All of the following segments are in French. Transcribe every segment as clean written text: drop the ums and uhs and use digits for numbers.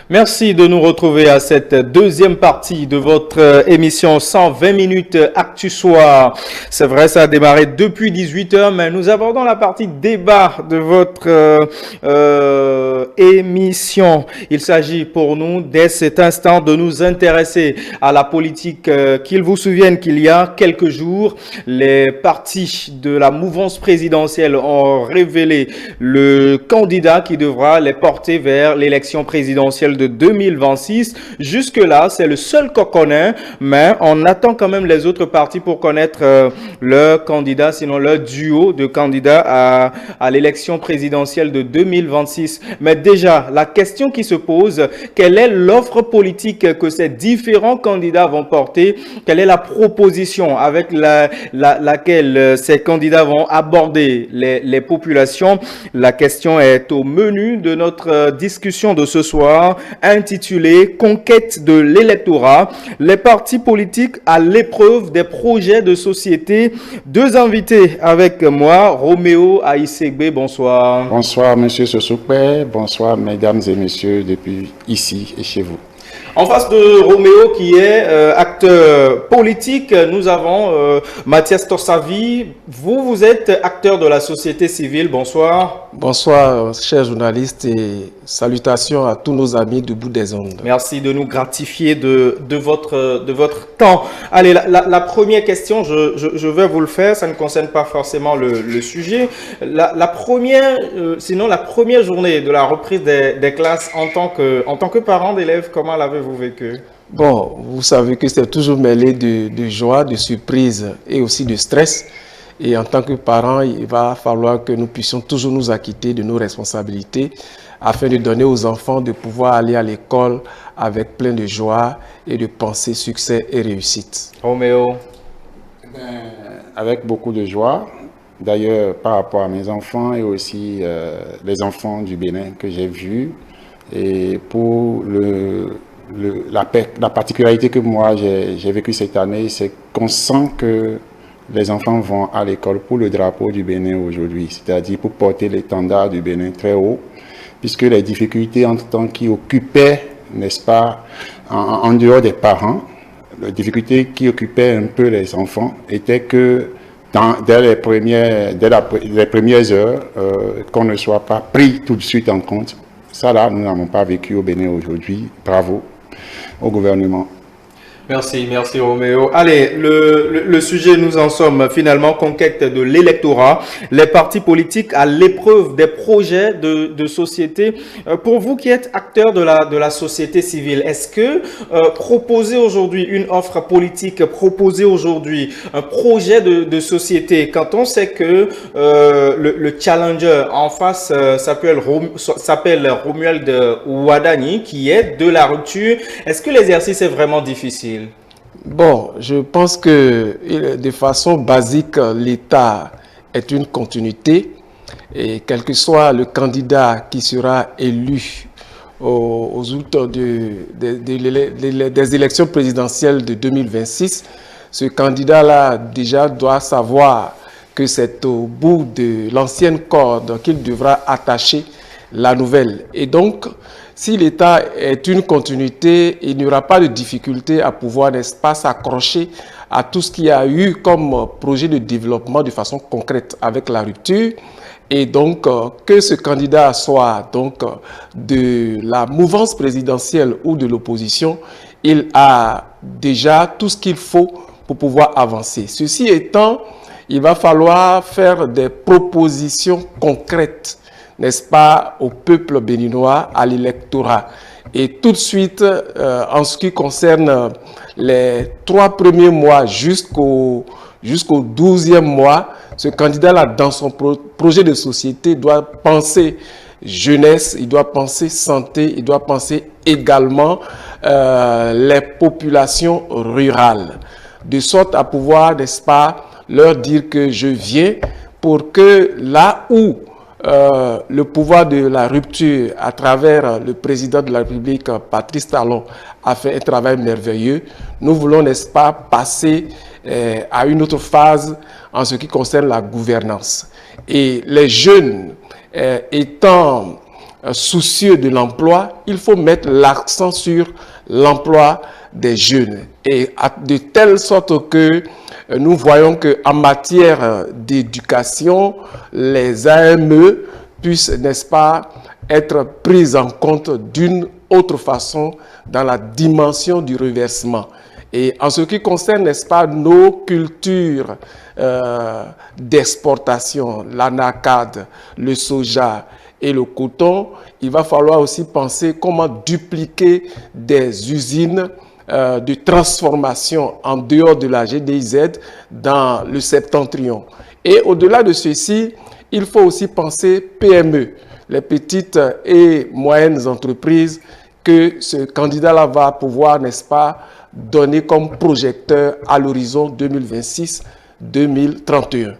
Merci de nous retrouver à cette deuxième partie de votre émission 120 minutes Actu Soir. C'est vrai, ça a démarré depuis 18h, mais nous abordons la partie débat de votre émission. Il s'agit pour nous, dès cet instant, de nous intéresser à la politique. Qu'il vous souvienne qu'il y a quelques jours, les partis de la mouvance présidentielle ont révélé le candidat qui devra les porter vers l'élection présidentielle de 2026. Jusque-là, c'est le seul qu'on connaît, mais on attend quand même les autres partis pour connaître leur candidat, sinon leur duo de candidats à l'élection présidentielle de 2026. Mais déjà, la question qui se pose, quelle est l'offre politique que ces différents candidats vont porter? Quelle est la proposition avec laquelle ces candidats vont aborder les populations? La question est au menu de notre discussion de ce soir, intitulée Conquête de l'électorat, les partis politiques à l'épreuve des projets de société. Deux invités avec moi, Roméo Aïssegbe, bonsoir. Bonsoir Monsieur Sosokpe, bonsoir Mesdames et Messieurs depuis ici et chez vous. En face de Roméo qui est acteur politique, nous avons Mathias Torsavi. Vous êtes acteur de la société civile. Bonsoir. Bonsoir, chers journalistes, et salutations à tous nos amis du bout des ondes. Merci de nous gratifier de votre temps. Allez, la première question, je vais vous le faire. Ça ne concerne pas forcément le sujet. La première journée de la reprise des classes en tant que parent d'élèves, comment l'avez-vous vécu? Bon, vous savez que c'est toujours mêlé de joie, de surprise et aussi de stress. Et en tant que parents, il va falloir que nous puissions toujours nous acquitter de nos responsabilités afin de donner aux enfants de pouvoir aller à l'école avec plein de joie et de penser succès et réussite. Roméo? Avec beaucoup de joie, d'ailleurs par rapport à mes enfants et aussi les enfants du Bénin que j'ai vus. Et pour la particularité que moi j'ai vécue cette année, c'est qu'on sent que les enfants vont à l'école pour le drapeau du Bénin aujourd'hui, c'est-à-dire pour porter l'étendard du Bénin très haut, puisque les difficultés en temps qui occupaient, n'est-ce pas, en dehors des parents, les difficultés qui occupaient un peu les enfants étaient que dès les premières heures, qu'on ne soit pas pris tout de suite en compte. Ça là, nous n'avons pas vécu au Bénin aujourd'hui. Bravo au gouvernement. Merci Roméo. Allez, le sujet, nous en sommes finalement, conquête de l'électorat, les partis politiques à l'épreuve des projets de société. Pour vous qui êtes acteur de la société civile, est-ce que proposer aujourd'hui une offre politique, proposer aujourd'hui un projet de société, quand on sait que le challenger en face s'appelle Romuald Ouadani, qui est de la rupture, est-ce que l'exercice est vraiment difficile? Bon, je pense que de façon basique, l'État est une continuité et quel que soit le candidat qui sera élu aux août des élections présidentielles de 2026, ce candidat-là déjà doit savoir que c'est au bout de l'ancienne corde qu'il devra attacher la nouvelle. Et donc, si l'État est une continuité, il n'y aura pas de difficulté à pouvoir, n'est-ce pas, s'accrocher à tout ce qu'il y a eu comme projet de développement de façon concrète avec la rupture. Et donc, que ce candidat soit donc de la mouvance présidentielle ou de l'opposition, il a déjà tout ce qu'il faut pour pouvoir avancer. Ceci étant, il va falloir faire des propositions concrètes, n'est-ce pas, au peuple béninois, à l'électorat. Et tout de suite, en ce qui concerne les 3 premiers mois jusqu'au 12e mois, ce candidat-là, dans son projet de société, doit penser jeunesse, il doit penser santé, il doit penser également les populations rurales, de sorte à pouvoir, n'est-ce pas, leur dire que je viens pour que là où le pouvoir de la rupture à travers le président de la République, Patrice Talon, a fait un travail merveilleux. Nous voulons, n'est-ce pas, passer à une autre phase en ce qui concerne la gouvernance. Et les jeunes étant soucieux de l'emploi, il faut mettre l'accent sur l'emploi des jeunes. Et de telle sorte que nous voyons qu'en matière d'éducation, les AME puissent, n'est-ce pas, être prises en compte d'une autre façon dans la dimension du reversement. Et en ce qui concerne, n'est-ce pas, nos cultures d'exportation, l'anacade, le soja et le coton, il va falloir aussi penser comment dupliquer des usines de transformation en dehors de la GDIZ dans le septentrion. Et au-delà de ceci, il faut aussi penser PME, les petites et moyennes entreprises que ce candidat-là va pouvoir, n'est-ce pas, donner comme projecteur à l'horizon 2026-2031.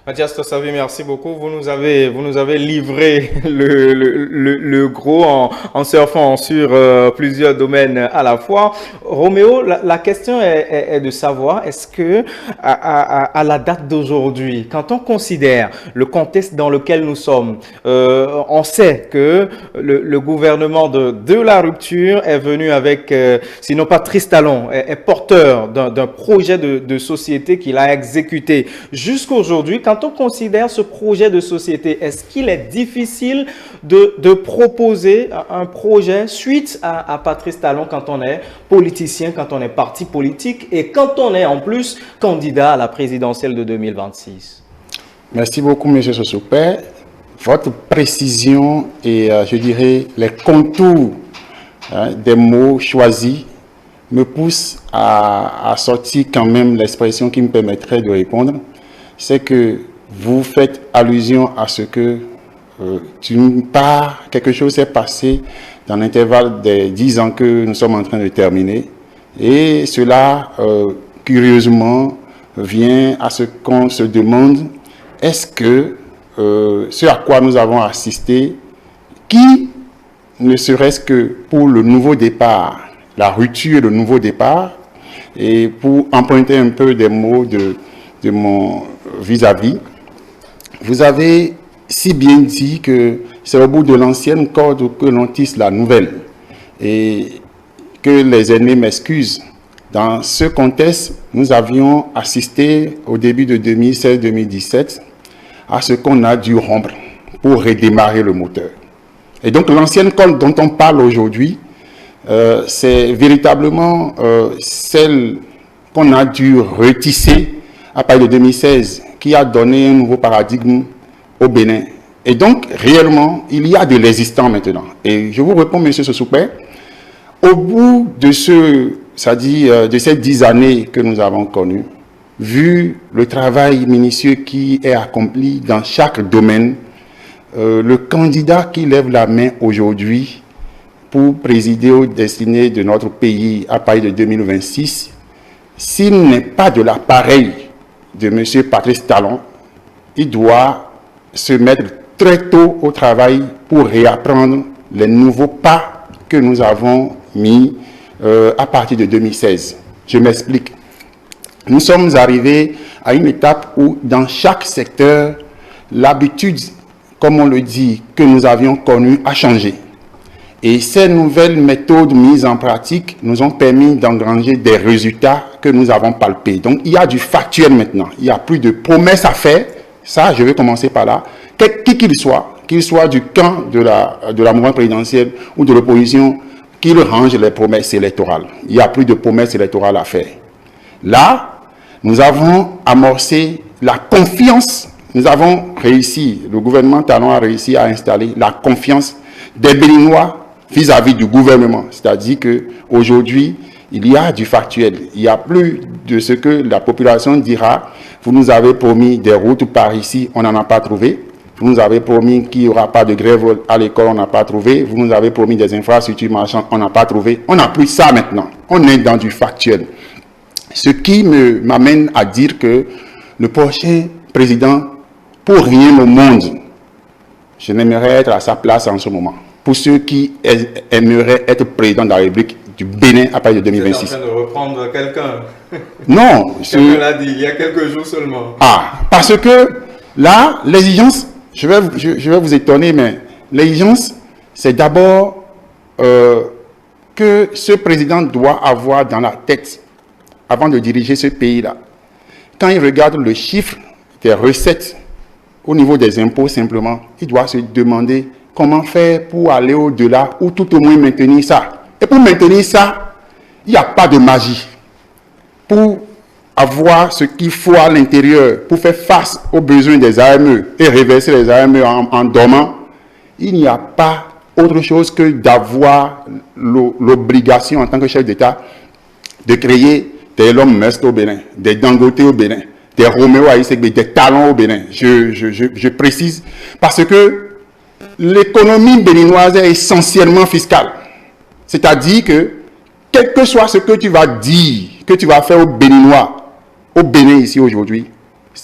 Mathias Tossavi, merci beaucoup. Vous nous avez livré le gros en surfant sur plusieurs domaines à la fois. Roméo, la question est de savoir, est-ce que à la date d'aujourd'hui, quand on considère le contexte dans lequel nous sommes, on sait que le gouvernement de la rupture est venu avec, sinon pas Tristalon, est porteur d'un projet de société qu'il a exécuté jusqu'à aujourd'hui. Quand on considère ce projet de société, est-ce qu'il est difficile de proposer un projet suite à Patrice Talon quand on est politicien, quand on est parti politique et quand on est en plus candidat à la présidentielle de 2026? Merci beaucoup, M. Sosopé. Votre précision et, je dirais, les contours des mots choisis me poussent à sortir quand même l'expression qui me permettrait de répondre. C'est que vous faites allusion à ce que d'une part, quelque chose s'est passé dans l'intervalle des 10 ans que nous sommes en train de terminer. Et cela, curieusement, vient à ce qu'on se demande, est-ce que ce à quoi nous avons assisté, qui, ne serait-ce que pour le nouveau départ, la rupture et le nouveau départ, et pour emprunter un peu des mots de mon vis-à-vis, vous avez si bien dit que c'est au bout de l'ancienne corde que l'on tisse la nouvelle et que les ennemis m'excusent. Dans ce contexte, nous avions assisté au début de 2016-2017 à ce qu'on a dû rompre pour redémarrer le moteur. Et donc l'ancienne corde dont on parle aujourd'hui, c'est véritablement celle qu'on a dû retisser à partir de 2016, qui a donné un nouveau paradigme au Bénin. Et donc, réellement, il y a de l'existant maintenant. Et je vous réponds, M. Sosopé, au bout de de ces 10 années que nous avons connues, vu le travail minutieux qui est accompli dans chaque domaine, le candidat qui lève la main aujourd'hui pour présider aux destinées de notre pays à partir de 2026, s'il n'est pas de l'appareil de M. Patrice Talon, il doit se mettre très tôt au travail pour réapprendre les nouveaux pas que nous avons mis à partir de 2016. Je m'explique. Nous sommes arrivés à une étape où dans chaque secteur, l'habitude, comme on le dit, que nous avions connue a changé. Et ces nouvelles méthodes mises en pratique nous ont permis d'engranger des résultats que nous avons palpés. Donc, il y a du factuel maintenant. Il n'y a plus de promesses à faire. Ça, je vais commencer par là. Qui qu'il soit du camp de la mouvance présidentielle ou de l'opposition, qu'il range les promesses électorales. Il n'y a plus de promesses électorales à faire. Là, nous avons amorcé la confiance. Nous avons réussi, le gouvernement Talon a réussi à installer la confiance des Béninois vis-à-vis du gouvernement. C'est-à-dire qu'aujourd'hui, il y a du factuel. Il n'y a plus de ce que la population dira. Vous nous avez promis des routes par ici, on n'en a pas trouvé. Vous nous avez promis qu'il n'y aura pas de grève à l'école, on n'a pas trouvé. Vous nous avez promis des infrastructures marchandes, on n'a pas trouvé. On n'a plus ça maintenant. On est dans du factuel. Ce qui m'amène à dire que le prochain président, pour rien au monde, je n'aimerais être à sa place en ce moment. Pour ceux qui aimeraient être président de la République du Bénin à partir de 2026. Vous êtes en train de reprendre quelqu'un. Non. Quelqu'un l'a dit il y a quelques jours seulement. Ah, parce que là, l'exigence, je vais vous étonner, mais l'exigence c'est d'abord que ce président doit avoir dans la tête, avant de diriger ce pays-là, quand il regarde le chiffre des recettes au niveau des impôts simplement, il doit se demander comment faire pour aller au-delà ou tout au moins maintenir ça. Et pour maintenir ça, il n'y a pas de magie. Pour avoir ce qu'il faut à l'intérieur, pour faire face aux besoins des AME et reverser les AME en dormant, il n'y a pas autre chose que d'avoir l'obligation en tant que chef d'État de créer des Elon Musk au Bénin, des Dangote au Bénin, des Roméo Aïsegbe, des talents au Bénin. Je précise parce que l'économie béninoise est essentiellement fiscale. C'est-à-dire que, quel que soit ce que tu vas dire, que tu vas faire aux Béninois, au Bénin ici aujourd'hui,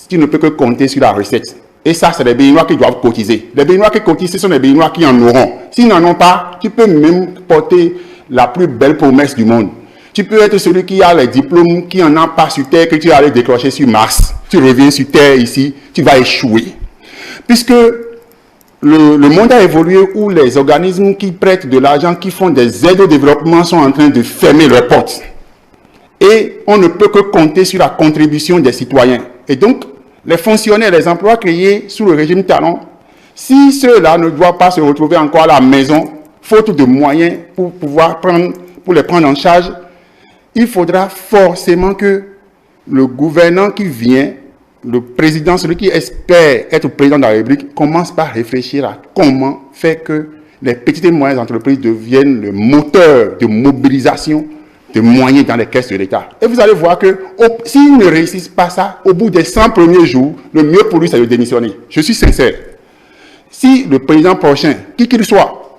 tu ne peux que compter sur la recette. Et ça, c'est les Béninois qui doivent cotiser. Les Béninois qui cotisent, ce sont les Béninois qui en auront. S'ils n'en ont pas, tu peux même porter la plus belle promesse du monde. Tu peux être celui qui a les diplômes, qui n'en a pas sur Terre, que tu vas aller décrocher sur Mars. Tu reviens sur Terre ici, tu vas échouer. Puisque le monde a évolué où les organismes qui prêtent de l'argent, qui font des aides au développement sont en train de fermer leurs portes. Et on ne peut que compter sur la contribution des citoyens. Et donc, les fonctionnaires, les emplois créés sous le régime Talon, si ceux-là ne doivent pas se retrouver encore à la maison, faute de moyens pour les prendre en charge, il faudra forcément que le gouvernant qui vient, le président, celui qui espère être président de la République, commence par réfléchir à comment faire que les petites et moyennes entreprises deviennent le moteur de mobilisation de moyens dans les caisses de l'État. Et vous allez voir que s'ils ne réussissent pas ça, au bout des 100 premiers jours, le mieux pour lui, c'est de démissionner. Je suis sincère. Si le président prochain, qui qu'il soit,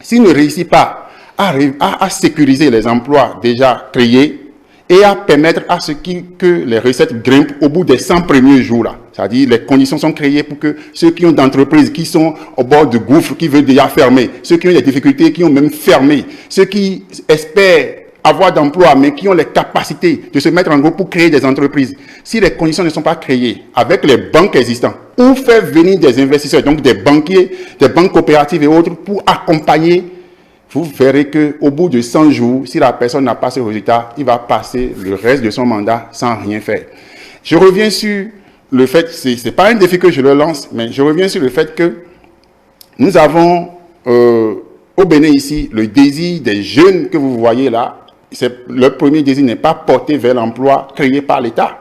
s'il ne réussit pas à sécuriser les emplois déjà créés et à permettre à ce que les recettes grimpent au bout des 100 premiers jours, là. C'est-à-dire les conditions sont créées pour que ceux qui ont d'entreprises, qui sont au bord du gouffre, qui veulent déjà fermer, ceux qui ont des difficultés, qui ont même fermé, ceux qui espèrent avoir d'emploi, mais qui ont les capacités de se mettre en groupe pour créer des entreprises. Si les conditions ne sont pas créées avec les banques existantes, ou faire venir des investisseurs, donc des banquiers, des banques coopératives et autres, pour accompagner, vous verrez qu'au bout de 100 jours, si la personne n'a pas ce résultat, il va passer le reste de son mandat sans rien faire. Je reviens sur le fait, c'est pas un défi que je le lance, mais je reviens sur le fait que nous avons au Bénin ici le désir des jeunes que vous voyez là. Leur premier désir n'est pas porté vers l'emploi créé par l'État.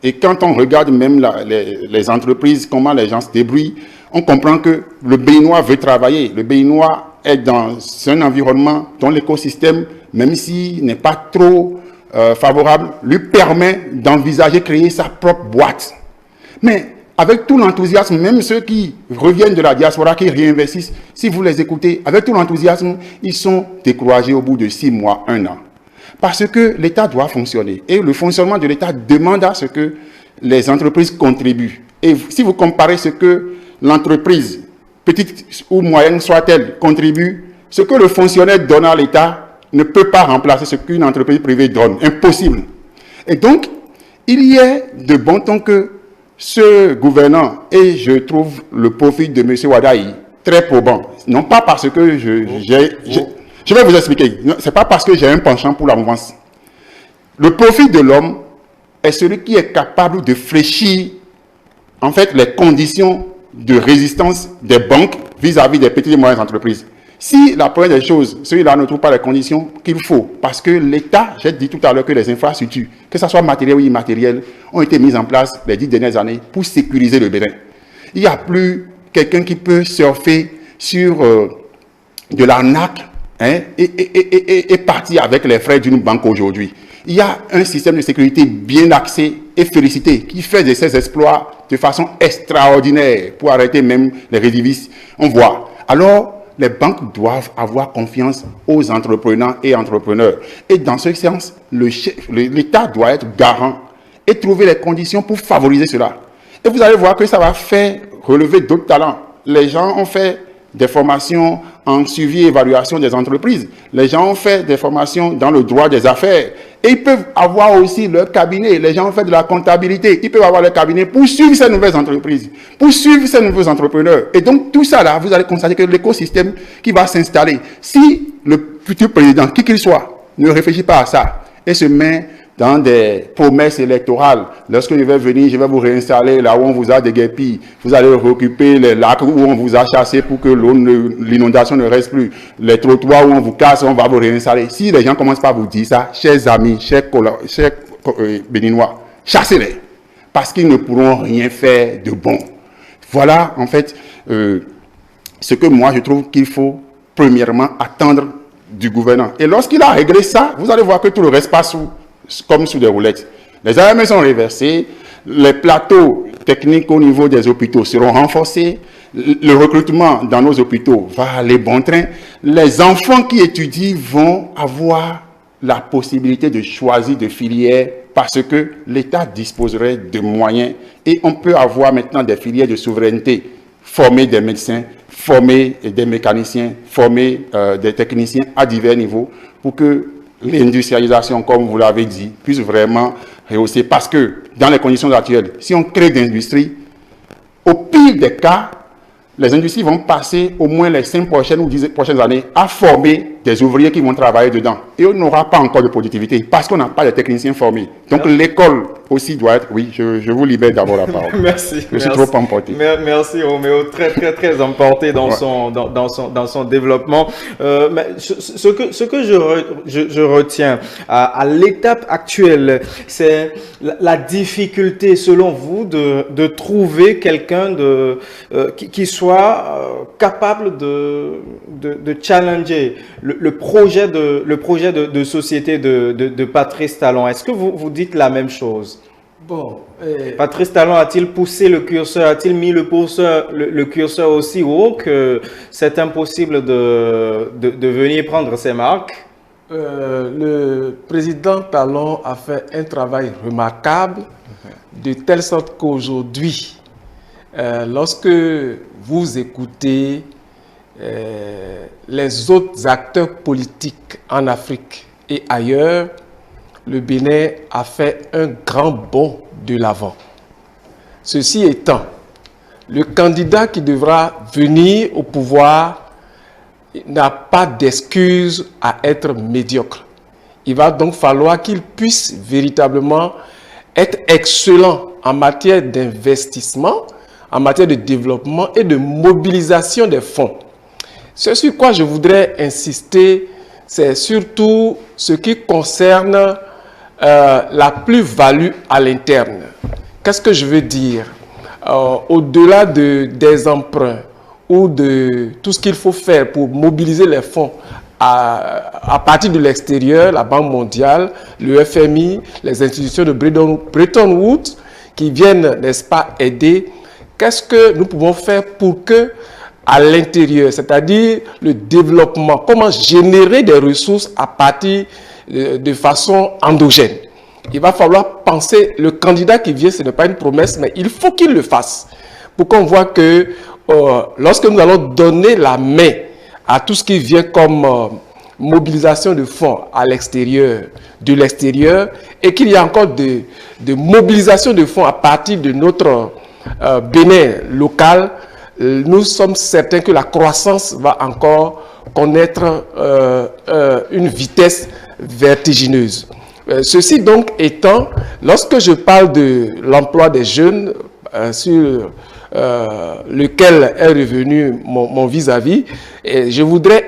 Et quand on regarde même les entreprises, comment les gens se débrouillent, on comprend que le Béninois veut travailler. Le Béninois est dans un environnement dont l'écosystème, même s'il n'est pas trop favorable, lui permet d'envisager créer sa propre boîte. Mais avec tout l'enthousiasme, même ceux qui reviennent de la diaspora, qui réinvestissent, si vous les écoutez, avec tout l'enthousiasme, ils sont découragés au bout de 6 mois, 1 an. Parce que l'État doit fonctionner. Et le fonctionnement de l'État demande à ce que les entreprises contribuent. Et si vous comparez ce que l'entreprise, petite ou moyenne soit-elle, contribue, ce que le fonctionnaire donne à l'État ne peut pas remplacer ce qu'une entreprise privée donne. Impossible. Et donc, il y a de bon ton que ce gouvernant, et je trouve le profil de M. Wadaï très probant, non pas parce que je vais vous expliquer. Ce n'est pas parce que j'ai un penchant pour la mouvance. Le profil de l'homme est celui qui est capable de fléchir, en fait, les conditions de résistance des banques vis-à-vis des petites et moyennes entreprises. Si la première des choses, celui-là ne trouve pas les conditions qu'il faut, parce que l'État, j'ai dit tout à l'heure que les infrastructures, que ce soit matérielles ou immatérielles, ont été mises en place les 10 dernières années pour sécuriser le Bénin. Il n'y a plus quelqu'un qui peut surfer sur de l'arnaque, hein, et partir avec les frais d'une banque aujourd'hui. Il y a un système de sécurité bien axé et félicité qui fait de ces exploits de façon extraordinaire pour arrêter même les récidivistes. On voit. Alors, les banques doivent avoir confiance aux entrepreneurs et entrepreneurs. Et dans ce sens, l'État doit être garant et trouver les conditions pour favoriser cela. Et vous allez voir que ça va faire relever d'autres talents. Les gens ont fait des formations en suivi et évaluation des entreprises. Les gens ont fait des formations dans le droit des affaires. Et ils peuvent avoir aussi leur cabinet. Les gens ont fait de la comptabilité. Ils peuvent avoir leur cabinet pour suivre ces nouvelles entreprises, pour suivre ces nouveaux entrepreneurs. Et donc, tout ça là, vous allez constater que l'écosystème qui va s'installer, si le futur président, qui qu'il soit, ne réfléchit pas à ça et se met dans des promesses électorales. Lorsque je vais venir, je vais vous réinstaller là où on vous a déguerpi. Vous allez réoccuper les lacs où on vous a chassé pour que l'inondation ne reste plus. Les trottoirs où on vous casse, on va vous réinstaller. Si les gens commencent pas à vous dire ça, chers amis, chers Béninois, chassez-les. Parce qu'ils ne pourront rien faire de bon. Voilà, en fait, ce que moi, je trouve qu'il faut, premièrement, attendre du gouvernement. Et lorsqu'il a réglé ça, vous allez voir que tout le reste passe comme sous des roulettes. Les AMS sont reversés, les plateaux techniques au niveau des hôpitaux seront renforcés, le recrutement dans nos hôpitaux va aller bon train, les enfants qui étudient vont avoir la possibilité de choisir de filières parce que l'État disposerait de moyens et on peut avoir maintenant des filières de souveraineté, former des médecins, former des mécaniciens, former des techniciens à divers niveaux pour que l'industrialisation, comme vous l'avez dit, puisse vraiment rehausser. Parce que dans les conditions actuelles, si on crée des industries, au pire des cas, les industries vont passer au moins les 5 prochaines ou 10 prochaines années à former des ouvriers qui vont travailler dedans. Et on n'aura pas encore de productivité parce qu'on n'a pas de techniciens formés. Donc l'école aussi doit être... Oui, je vous libère d'abord la parole. Merci. Je suis trop emporté. Merci Roméo, très emporté dans, dans son développement. Mais ce que je retiens à l'étape actuelle, c'est la difficulté selon vous de trouver quelqu'un qui soit capable de challenger le projet de société de Patrice Talon. Est-ce que vous dites la même chose? Bon, Patrice Talon a-t-il poussé le curseur, a-t-il mis le curseur aussi haut que c'est impossible de venir prendre ses marques? Le président Talon a fait un travail remarquable, de telle sorte qu'aujourd'hui, lorsque vous écoutez les autres acteurs politiques en Afrique et ailleurs, le Bénin a fait un grand bond de l'avant. Ceci étant, le candidat qui devra venir au pouvoir n'a pas d'excuse à être médiocre. Il va donc falloir qu'il puisse véritablement être excellent en matière d'investissement, en matière de développement et de mobilisation des fonds. Ce sur quoi je voudrais insister, c'est surtout ce qui concerne la plus-value à l'interne. Qu'est-ce que je veux dire? Au-delà des emprunts ou de tout ce qu'il faut faire pour mobiliser les fonds à partir de l'extérieur, la Banque mondiale, le FMI, les institutions de Bretton Woods qui viennent, n'est-ce pas, aider, qu'est-ce que nous pouvons faire pour que à l'intérieur, c'est-à-dire le développement, comment générer des ressources à partir de façon endogène. Il va falloir penser, le candidat qui vient, ce n'est pas une promesse, mais il faut qu'il le fasse. Pour qu'on voit que lorsque nous allons donner la main à tout ce qui vient comme mobilisation de fonds à l'extérieur, de l'extérieur, et qu'il y a encore de mobilisation de fonds à partir de notre Bénin local, nous sommes certains que la croissance va encore connaître une vitesse vertigineuse. Ceci donc étant, lorsque je parle de l'emploi des jeunes, sur lequel est revenu mon vis-à-vis, je voudrais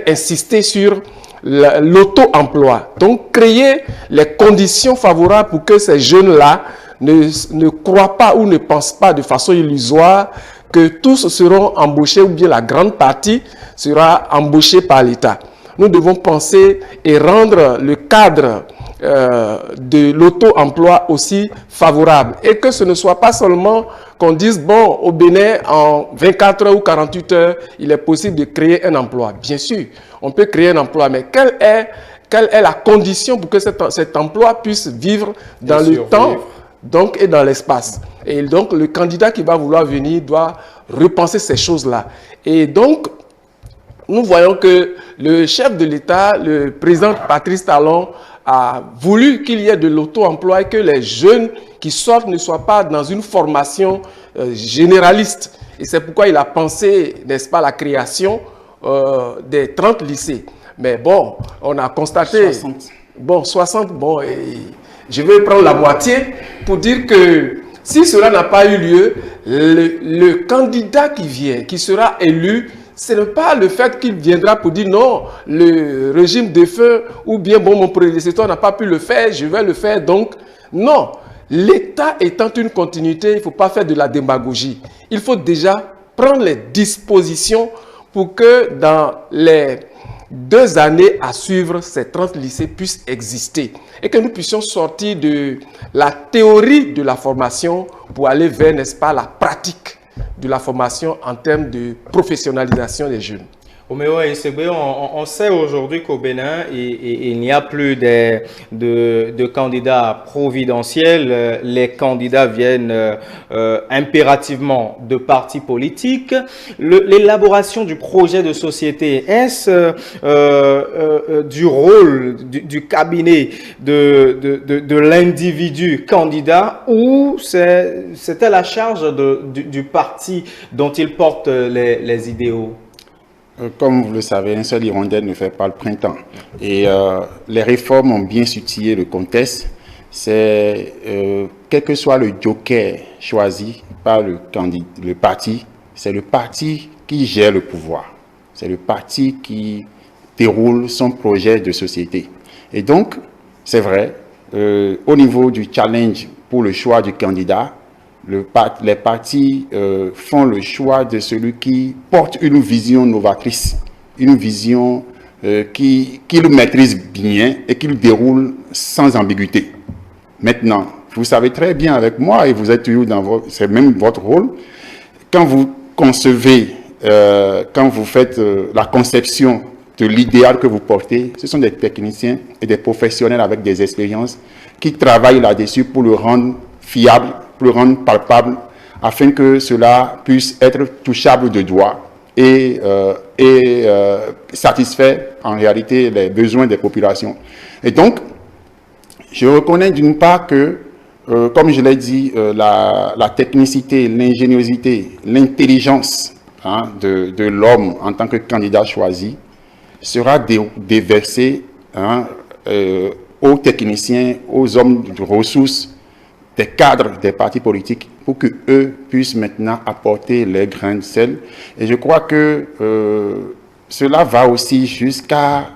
insister sur l'auto-emploi. Donc créer les conditions favorables pour que ces jeunes-là ne croient pas ou ne pensent pas de façon illusoire que tous seront embauchés ou bien la grande partie sera embauchée par l'État. Nous devons penser et rendre le cadre de l'auto-emploi aussi favorable. Et que ce ne soit pas seulement qu'on dise, bon, au Bénin, en 24 heures ou 48 heures, il est possible de créer un emploi. Bien sûr, on peut créer un emploi, mais quelle est la condition pour que cet emploi puisse vivre dans le temps donc, et dans l'espace? Et donc, le candidat qui va vouloir venir doit repenser ces choses-là. Et donc, nous voyons que le chef de l'État, le président Patrice Talon, a voulu qu'il y ait de l'auto-emploi et que les jeunes qui sortent ne soient pas dans une formation généraliste. Et c'est pourquoi il a pensé, n'est-ce pas, la création des 30 lycées. Mais bon, on a constaté... 60. Bon, 60, bon, et je vais prendre la moitié pour dire que si cela n'a pas eu lieu, le candidat qui vient, qui sera élu, ce n'est pas le fait qu'il viendra pour dire non, le régime de feu ou bien bon, mon prédécesseur n'a pas pu le faire, je vais le faire. Donc, non, l'État étant une continuité, il ne faut pas faire de la démagogie. Il faut déjà prendre les dispositions pour que dans les 2 années à suivre, ces 30 lycées puissent exister et que nous puissions sortir de la théorie de la formation pour aller vers, n'est-ce pas, la pratique de la formation en termes de professionnalisation des jeunes. Oméo et Segbe, on sait aujourd'hui qu'au Bénin, il n'y a plus de candidats providentiels. Les candidats viennent impérativement de partis politiques. L'élaboration du projet de société, est-ce du rôle du cabinet de l'individu candidat ou c'est à la charge du parti dont il porte les idéaux? Comme vous le savez, un seul hirondelle ne fait pas le printemps. Et les réformes ont bien situé le contexte. C'est, quel que soit le joker choisi par le parti, c'est le parti qui gère le pouvoir. C'est le parti qui déroule son projet de société. Et donc, c'est vrai, au niveau du challenge pour le choix du candidat, les partis font le choix de celui qui porte une vision novatrice, une vision qu'il maîtrise bien et qu'il déroule sans ambiguïté. Maintenant, vous savez très bien avec moi, et vous êtes toujours dans c'est même votre rôle, quand vous concevez, quand vous faites la conception de l'idéal que vous portez, ce sont des techniciens et des professionnels avec des expériences qui travaillent là-dessus pour le rendre fiable, pour le rendre palpable, afin que cela puisse être touchable de doigt et satisfaire en réalité les besoins des populations. Et donc, je reconnais d'une part que, comme je l'ai dit, la technicité, l'ingéniosité, l'intelligence de l'homme en tant que candidat choisi sera déversée aux techniciens, aux hommes de ressources, des cadres des partis politiques pour qu'eux puissent maintenant apporter les grains de sel. Et je crois que cela va aussi jusqu'à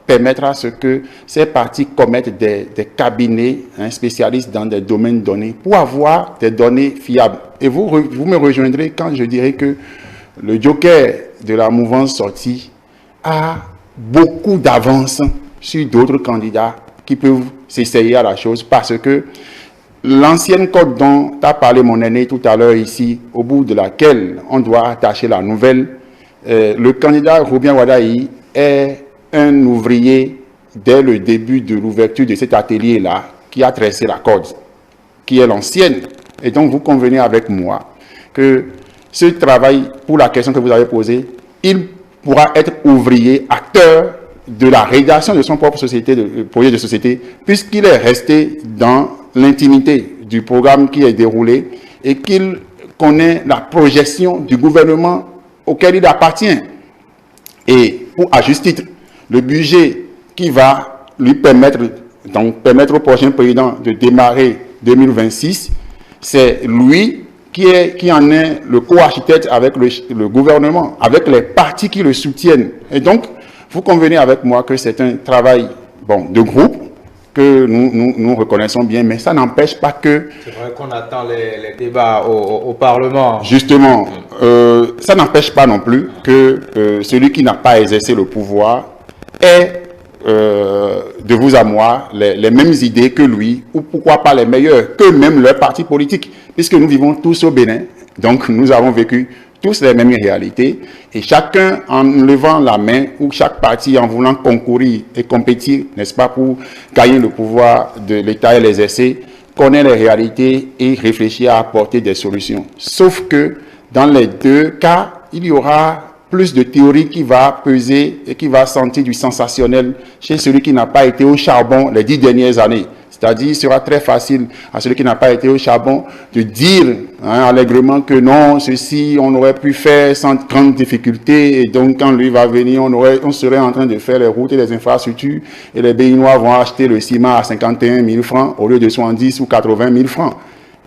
permettre à ce que ces partis commettent des cabinets spécialistes dans des domaines donnés pour avoir des données fiables. Et vous me rejoindrez quand je dirai que le joker de la mouvance sortie a beaucoup d'avance sur d'autres candidats qui peuvent s'essayer à la chose parce que l'ancienne code dont a parlé mon aîné tout à l'heure ici, au bout de laquelle on doit attacher la nouvelle, le candidat Robien Wadaï est un ouvrier dès le début de l'ouverture de cet atelier-là qui a tressé la corde, qui est l'ancienne. Et donc vous convenez avec moi que ce travail, pour la question que vous avez posée, il pourra être ouvrier, acteur de la rédaction de son propre projet de société, puisqu'il est resté dans l'intimité du programme qui est déroulé et qu'il connaît la projection du gouvernement auquel il appartient. Et à juste titre, le budget qui va lui permettre au prochain président de démarrer 2026, c'est lui qui en est le co-architecte avec le gouvernement, avec les partis qui le soutiennent. Et donc, vous convenez avec moi que c'est un travail de groupe, que nous reconnaissons bien, mais ça n'empêche pas que... C'est vrai qu'on attend les débats au Parlement. Justement, ça n'empêche pas non plus que celui qui n'a pas exercé le pouvoir ait de vous à moi les mêmes idées que lui, ou pourquoi pas les meilleures que même leur parti politique, puisque nous vivons tous au Bénin, donc nous avons vécu tous les mêmes réalités, et chacun en levant la main, ou chaque parti en voulant concourir et compétir, n'est-ce pas, pour gagner le pouvoir de l'État et l'exercer, connaît les réalités et réfléchit à apporter des solutions. Sauf que dans les deux cas, il y aura plus de théorie qui va peser et qui va sentir du sensationnel chez celui qui n'a pas été au charbon les 10 dernières années. C'est-à-dire, il sera très facile à celui qui n'a pas été au charbon de dire allègrement que non, ceci, on aurait pu faire sans grande difficulté. Et donc, quand lui va venir, on serait en train de faire les routes et les infrastructures. Et les Béninois vont acheter le ciment à 51 000 francs au lieu de 70 ou 80 000 francs.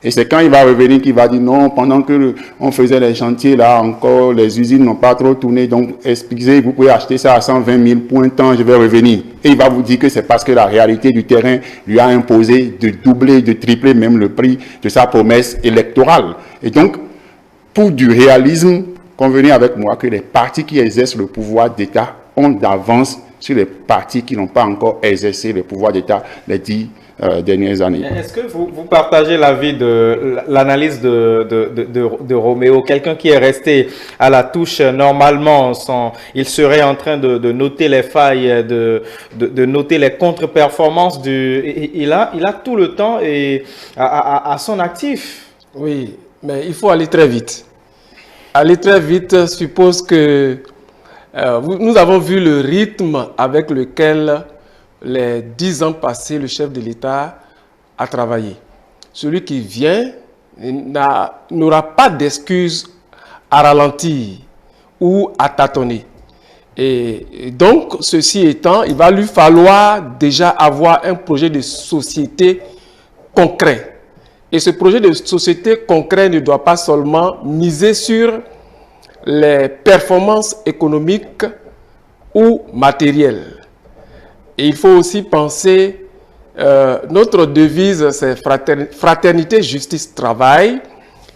Et c'est quand il va revenir qu'il va dire non, pendant que on faisait les chantiers, là encore, les usines n'ont pas trop tourné. Donc, excusez, vous pouvez acheter ça à 120 000 points de temps, je vais revenir. Et il va vous dire que c'est parce que la réalité du terrain lui a imposé de doubler, de tripler même le prix de sa promesse électorale. Et donc, pour du réalisme, convenez avec moi que les partis qui exercent le pouvoir d'État ont d'avance sur les partis qui n'ont pas encore exercé le pouvoir d'État les 10 dernières années. Est-ce que vous partagez l'avis de l'analyse de Roméo, quelqu'un qui est resté à la touche normalement, il serait en train de noter les failles, de noter les contre-performances il a tout le temps à son actif. Oui, mais il faut aller très vite. Aller très vite suppose que nous avons vu le rythme avec lequel les 10 ans passés, le chef de l'État a travaillé. Celui qui vient n'aura pas d'excuse à ralentir ou à tâtonner. Et donc, ceci étant, il va lui falloir déjà avoir un projet de société concret. Et ce projet de société concret ne doit pas seulement miser sur les performances économiques ou matérielles. Et il faut aussi penser, notre devise c'est fraternité, justice, travail.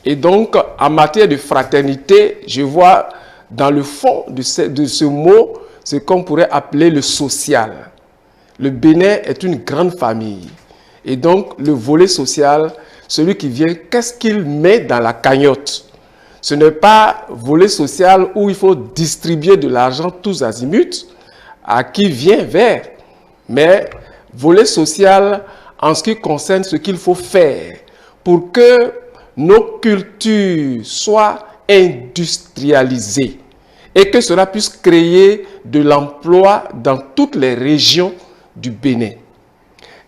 Et donc, en matière de fraternité, je vois dans le fond de ce mot ce qu'on pourrait appeler le social. Le Bénin est une grande famille. Et donc, le volet social, celui qui vient, qu'est-ce qu'il met dans la cagnotte? Ce n'est pas volet social où il faut distribuer de l'argent tous azimuts à qui vient vers. Mais volet social en ce qui concerne ce qu'il faut faire pour que nos cultures soient industrialisées et que cela puisse créer de l'emploi dans toutes les régions du Bénin.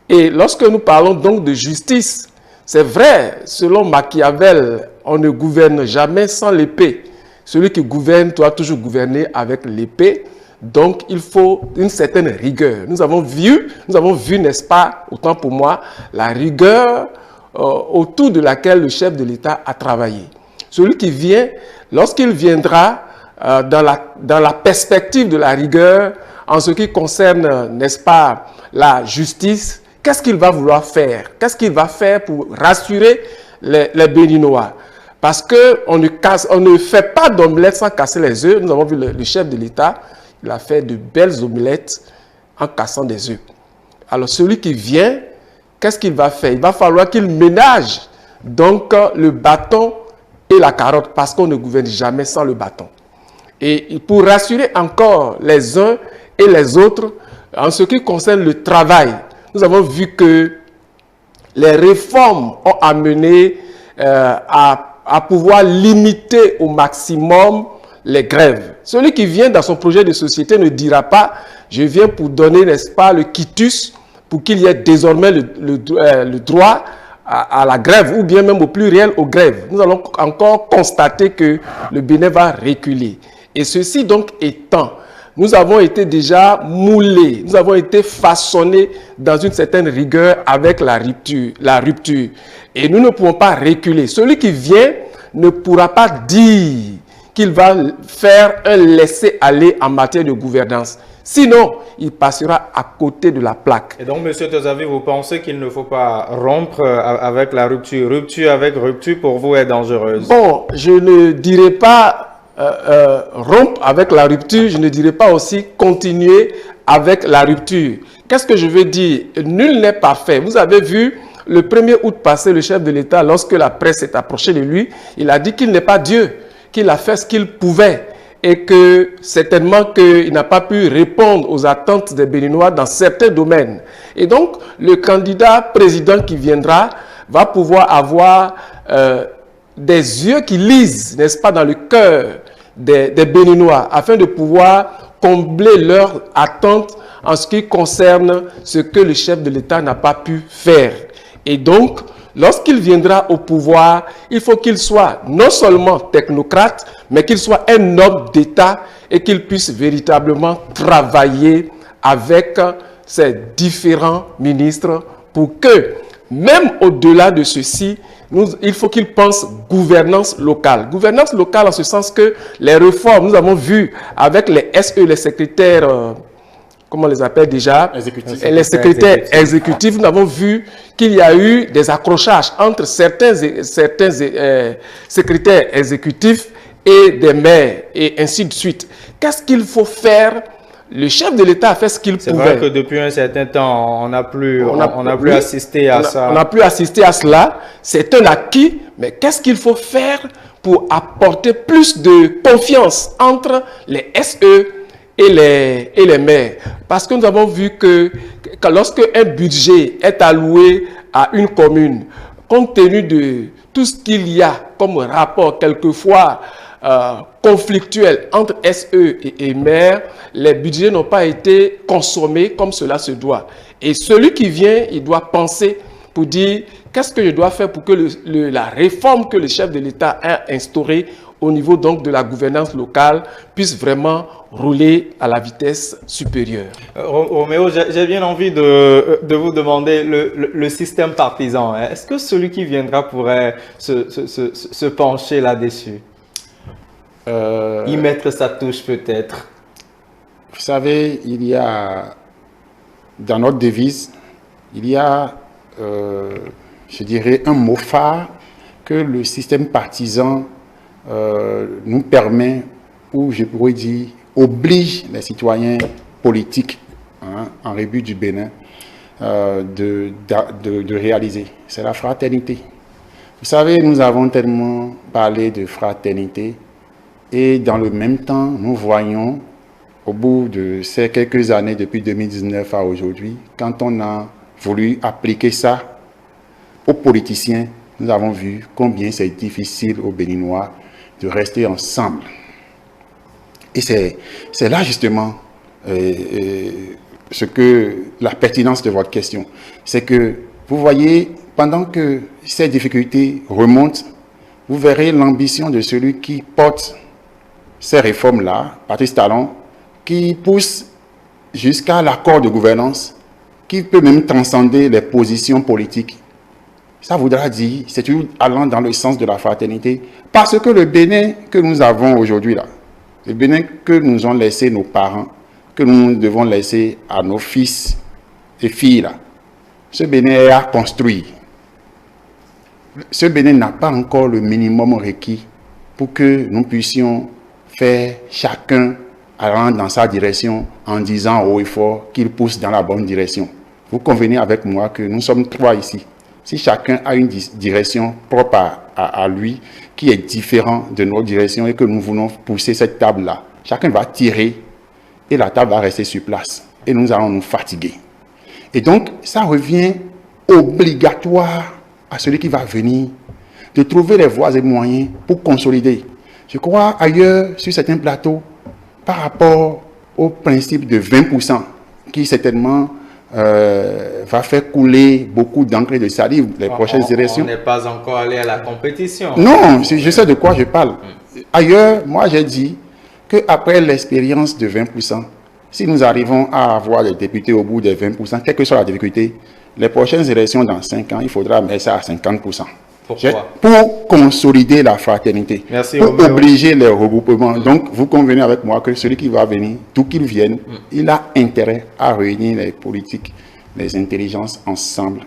Et lorsque nous parlons donc de justice, c'est vrai, selon Machiavel, on ne gouverne jamais sans l'épée. Celui qui gouverne doit toujours gouverner avec l'épée. Donc, il faut une certaine rigueur. Nous avons vu, n'est-ce pas, autant pour moi, la rigueur autour de laquelle le chef de l'État a travaillé. Celui qui vient, lorsqu'il viendra dans la perspective de la rigueur, en ce qui concerne, n'est-ce pas, la justice, qu'est-ce qu'il va vouloir faire? Qu'est-ce qu'il va faire pour rassurer les Béninois? Parce qu'on ne fait pas d'omelette sans casser les œufs. Nous avons vu le chef de l'État, il a fait de belles omelettes en cassant des œufs. Alors celui qui vient, qu'est-ce qu'il va faire? Il va falloir qu'il ménage donc le bâton et la carotte parce qu'on ne gouverne jamais sans le bâton. Et pour rassurer encore les uns et les autres, en ce qui concerne le travail, nous avons vu que les réformes ont amené à pouvoir limiter au maximum les grèves. Celui qui vient dans son projet de société ne dira pas « je viens pour donner, n'est-ce pas, le quitus pour qu'il y ait désormais le droit à la grève ou bien même au pluriel aux grèves ». Nous allons encore constater que le Bénin va reculer. Et ceci donc étant, nous avons été déjà moulés, nous avons été façonnés dans une certaine rigueur avec la rupture. Et nous ne pouvons pas reculer. Celui qui vient ne pourra pas dire qu'il va faire un laisser-aller en matière de gouvernance. Sinon, il passera à côté de la plaque. Et donc, M. Tozavi, vous pensez qu'il ne faut pas rompre avec la rupture? Rupture avec rupture, pour vous, est dangereuse? Bon, je ne dirais pas rompre avec la rupture, je ne dirais pas aussi continuer avec la rupture. Qu'est-ce que je veux dire? Nul n'est parfait. Vous avez vu, le 1er août passé, le chef de l'État, lorsque la presse s'est approchée de lui, il a dit qu'il n'est pas Dieu, qu'il a fait ce qu'il pouvait et que certainement qu'il n'a pas pu répondre aux attentes des Béninois dans certains domaines. Et donc, le candidat président qui viendra va pouvoir avoir des yeux qui lisent, n'est-ce pas, dans le cœur des Béninois, afin de pouvoir combler leurs attentes en ce qui concerne ce que le chef de l'État n'a pas pu faire. Et donc, lorsqu'il viendra au pouvoir, il faut qu'il soit non seulement technocrate, mais qu'il soit un homme d'État et qu'il puisse véritablement travailler avec ses différents ministres pour que, même au-delà de ceci, il faut qu'il pense gouvernance locale. Gouvernance locale en ce sens que les réformes, nous avons vu avec les SE, les secrétaires, comment on les appelle déjà, les secrétaires exécutifs, nous avons vu qu'il y a eu des accrochages entre certains secrétaires exécutifs et des maires, et ainsi de suite. Qu'est-ce qu'il faut faire? Le chef de l'État a fait ce qu'il pouvait. C'est vrai que depuis un certain temps, on n'a plus assisté à ça. On n'a plus assisté à cela. C'est un acquis. Mais qu'est-ce qu'il faut faire pour apporter plus de confiance entre les SE et les maires? Parce que nous avons vu que lorsque un budget est alloué à une commune, compte tenu de tout ce qu'il y a comme rapport quelquefois conflictuel entre SE et maire, les budgets n'ont pas été consommés comme cela se doit. Et celui qui vient, il doit penser pour dire qu'est-ce que je dois faire pour que la réforme que le chef de l'État a instaurée au niveau donc de la gouvernance locale puisse vraiment rouler à la vitesse supérieure. Roméo, j'ai bien envie de vous demander le système partisan. Est-ce que celui qui viendra pourrait se pencher là-dessus? Y mettre sa touche peut-être. Vous savez, il y a, dans notre devise, il y a, je dirais, un mot phare que le système partisan nous permet, ou je pourrais dire, oblige les citoyens politiques en République du Bénin de réaliser. C'est la fraternité. Vous savez, nous avons tellement parlé de fraternité et dans le même temps, nous voyons au bout de ces quelques années, depuis 2019 à aujourd'hui, quand on a voulu appliquer ça aux politiciens, nous avons vu combien c'est difficile aux Béninois de rester ensemble. Et c'est là justement la pertinence de votre question. C'est que, vous voyez, pendant que ces difficultés remontent, vous verrez l'ambition de celui qui porte ces réformes-là, Patrice Talon, qui pousse jusqu'à l'accord de gouvernance, qui peut même transcender les positions politiques. Ça voudra dire, c'est toujours allant dans le sens de la fraternité, parce que le Bénin que nous avons aujourd'hui là, le Bénin que nous ont laissé nos parents, que nous devons laisser à nos fils et filles là, ce Bénin est à construire. Ce Bénin n'a pas encore le minimum requis pour que nous puissions faire chacun allant dans sa direction en disant haut et fort qu'il pousse dans la bonne direction. Vous convenez avec moi que nous sommes trois ici. Si chacun a une direction propre à lui, qui est différente de notre direction et que nous voulons pousser cette table-là, chacun va tirer et la table va rester sur place. Et nous allons nous fatiguer. Et donc, ça revient obligatoire à celui qui va venir de trouver les voies et moyens pour consolider. Je crois ailleurs, sur certains plateaux, par rapport au principe de 20%, qui certainement va faire couler beaucoup d'encre et de salive les prochaines élections. On n'est pas encore allé à la compétition. Non, je sais de quoi je parle. Ailleurs, moi j'ai dit qu'après l'expérience de 20%, si nous arrivons à avoir des députés au bout des 20%, quelle que soit la difficulté, les prochaines élections dans 5 ans, il faudra mettre ça à 50%. Pourquoi? Pour consolider la fraternité, merci, pour Roméo. obliger les regroupements. Donc, vous convenez avec moi que celui qui va venir, d'où qu'il vienne, il a intérêt à réunir les politiques, les intelligences ensemble,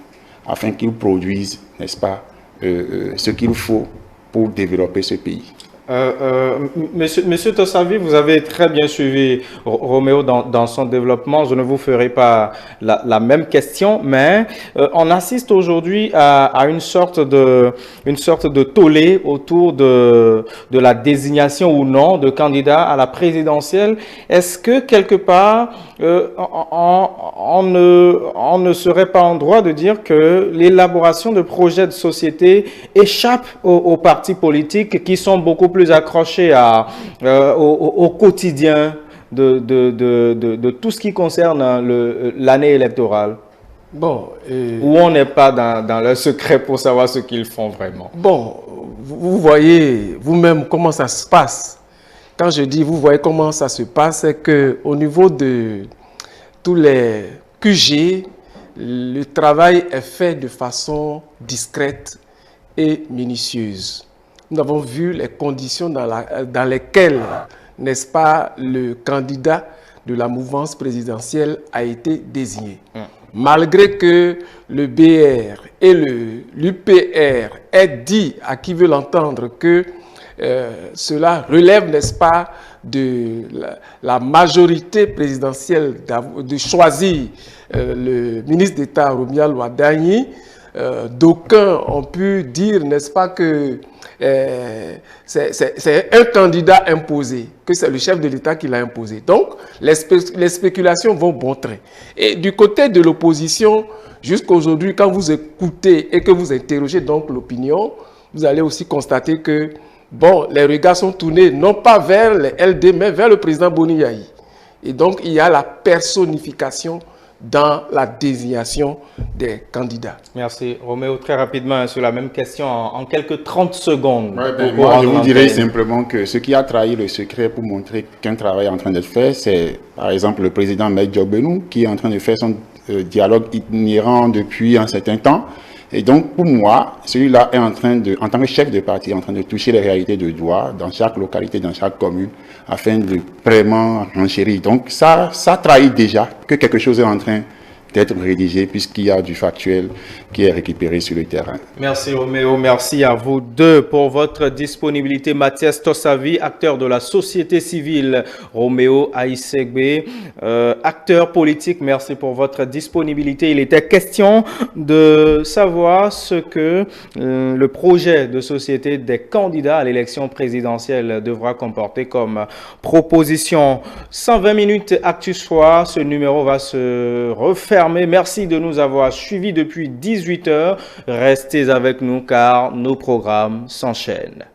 afin qu'ils produisent, n'est-ce pas, ce qu'il faut pour développer ce pays. Monsieur Tossavi, vous avez très bien suivi Roméo dans son développement. Je ne vous ferai pas la même question, mais on assiste aujourd'hui à une sorte de tollé autour de la désignation ou non de candidats à la présidentielle. Est-ce que quelque part, on ne serait pas en droit de dire que l'élaboration de projets de société échappe aux partis politiques qui sont beaucoup plus accrochés au quotidien de tout ce qui concerne l'année électorale? Bon, où on n'est pas dans le secret pour savoir ce qu'ils font vraiment. Bon, vous voyez vous-même comment ça se passe. Quand je dis vous voyez comment ça se passe, c'est qu'au niveau de tous les QG, le travail est fait de façon discrète et minutieuse. Nous avons vu les conditions dans lesquelles, n'est-ce pas, le candidat de la mouvance présidentielle a été désigné. Malgré que le BR et l'UPR aient dit à qui veut l'entendre que cela relève, n'est-ce pas, de la majorité présidentielle de choisir le ministre d'État Romia Loadagni, d'aucuns ont pu dire, n'est-ce pas, que c'est un candidat imposé, que c'est le chef de l'État qui l'a imposé. Donc, les spéculations vont bon train. Et du côté de l'opposition, jusqu'à aujourd'hui, quand vous écoutez et que vous interrogez donc l'opinion, vous allez aussi constater que, bon, les regards sont tournés non pas vers les LD, mais vers le président Boni Yayi. Et donc, il y a la personnification dans la désignation des candidats. Merci. Roméo, très rapidement sur la même question, en quelques 30 secondes. Moi, je vous dirais simplement que ce qui a trahi le secret pour montrer qu'un travail est en train d'être fait, c'est par exemple le président Maître Diogbenou qui est en train de faire son dialogue itinérant depuis un certain temps. Et donc, pour moi, celui-là est en train de, en tant que chef de parti, en train de toucher les réalités de droit dans chaque localité, dans chaque commune, afin de vraiment renchérir. Donc, ça trahit déjà que quelque chose est en train d'être rédigé, puisqu'il y a du factuel qui est récupéré sur le terrain. Merci Roméo, merci à vous deux pour votre disponibilité. Mathias Tossavi, acteur de la société civile, Roméo Aïssegbe, acteur politique, merci pour votre disponibilité. Il était question de savoir ce que le projet de société des candidats à l'élection présidentielle devra comporter comme proposition. 120 minutes Actu Soir, ce numéro va se refermer. Merci de nous avoir suivis depuis 18 h. Restez avec nous car nos programmes s'enchaînent.